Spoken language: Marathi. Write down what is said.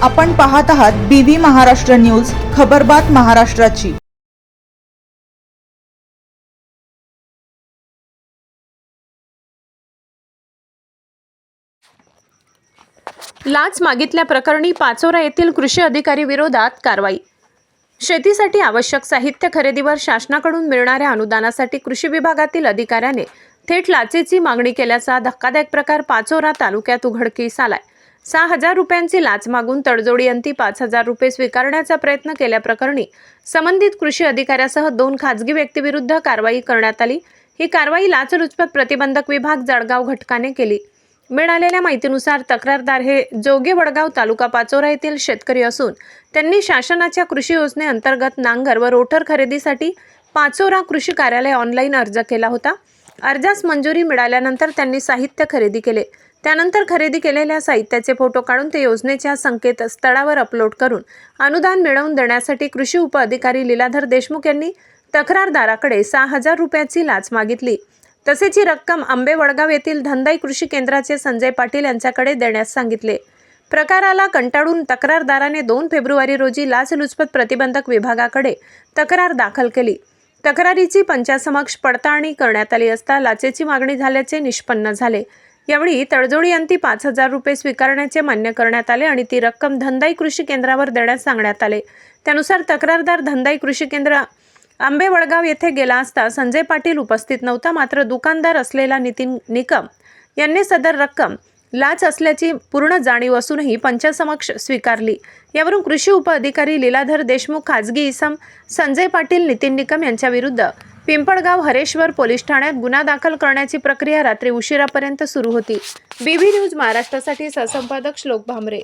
आपण पाहत आहात BV महाराष्ट्र न्यूज, खबरबात महाराष्ट्राची। लाच मागितल्याप्रकरणी पाचोरा येथील कृषी अधिकारी विरोधात कारवाई। शेतीसाठी आवश्यक साहित्य खरेदीवर शासनाकडून मिळणाऱ्या अनुदानासाठी कृषी विभागातील अधिकाऱ्याने थेट लाचेची मागणी केल्याचा धक्कादायक प्रकार पाचोरा तालुक्यात उघडकीस आलाय। 6,000 रुपयांची लाच मागून तडजोडी अंती 5,000 रुपये स्वीकारण्याचा प्रयत्न केल्याप्रकरणी संबंधित कृषी अधिकाऱ्यासह 2 खासगी व्यक्तीविरुद्ध कारवाई करण्यात आली। ही कारवाई लाचलुचपत प्रतिबंधक विभाग जळगाव घटकाने केली। मिळालेल्या माहितीनुसार तक्रारदार हे जोगे वडगाव तालुका पाचोरा येथील शेतकरी असून त्यांनी शासनाच्या कृषी योजनेअंतर्गत नांगर व रोटर खरेदीसाठी पाचोरा कृषी कार्यालय ऑनलाईन अर्ज केला होता। अर्जास मंजुरी मिळाल्यानंतर त्यांनी साहित्य खरेदी केले। त्यानंतर खरेदी केलेल्या साहित्याचे फोटो काढून ते योजनेच्या संकेतस्थळावर अपलोड करून अनुदान मिळवून देण्यासाठी कृषी उपअधिकारी लीलाधर देशमुख यांनी तक्रारदाराकडे 6,000 रुपयाची लाच मागितली। तसेच ही रक्कम आंबे वडगाव येथील धंदाई कृषी केंद्राचे संजय पाटील यांच्याकडे देण्यास सांगितले। प्रकाराला कंटाळून तक्रारदाराने 2 फेब्रुवारी रोजी लाचलुचपत प्रतिबंधक विभागाकडे तक्रार दाखल केली। तक्रारीची पंचासमक्ष पडताळणी करण्यात आली असता लाचेची मागणी झाल्याचे निष्पन्न झाले। यावेळी तडजोडी अंती 5,000 रुपये स्वीकारण्याचे मान्य करण्यात आले आणि ती रक्कम धंदाई कृषी केंद्रावर देण्यास सांगण्यात आले। त्यानुसार तक्रारदार धंदाई कृषी केंद्र आंबे वडगाव येथे गेला असता संजय पाटील उपस्थित नव्हता। मात्र दुकानदार असलेला नितीन निकम यांनी सदर रक्कम लाच असल्याची पूर्ण जाणीव असूनही पंचासमक्ष स्वीकारली। यावरून कृषी उपअधिकारी लीलाधर देशमुख, खाजगी इसम संजय पाटील, नितीन निकम यांच्या विरुद्ध पिंपळगाव हरेश्वर पोलीस ठाण्यात गुन्हा दाखल करण्याची प्रक्रिया रात्री उशिरापर्यंत सुरू होती। BV न्यूज महाराष्ट्रासाठी सहसंपादक श्लोक भामरे।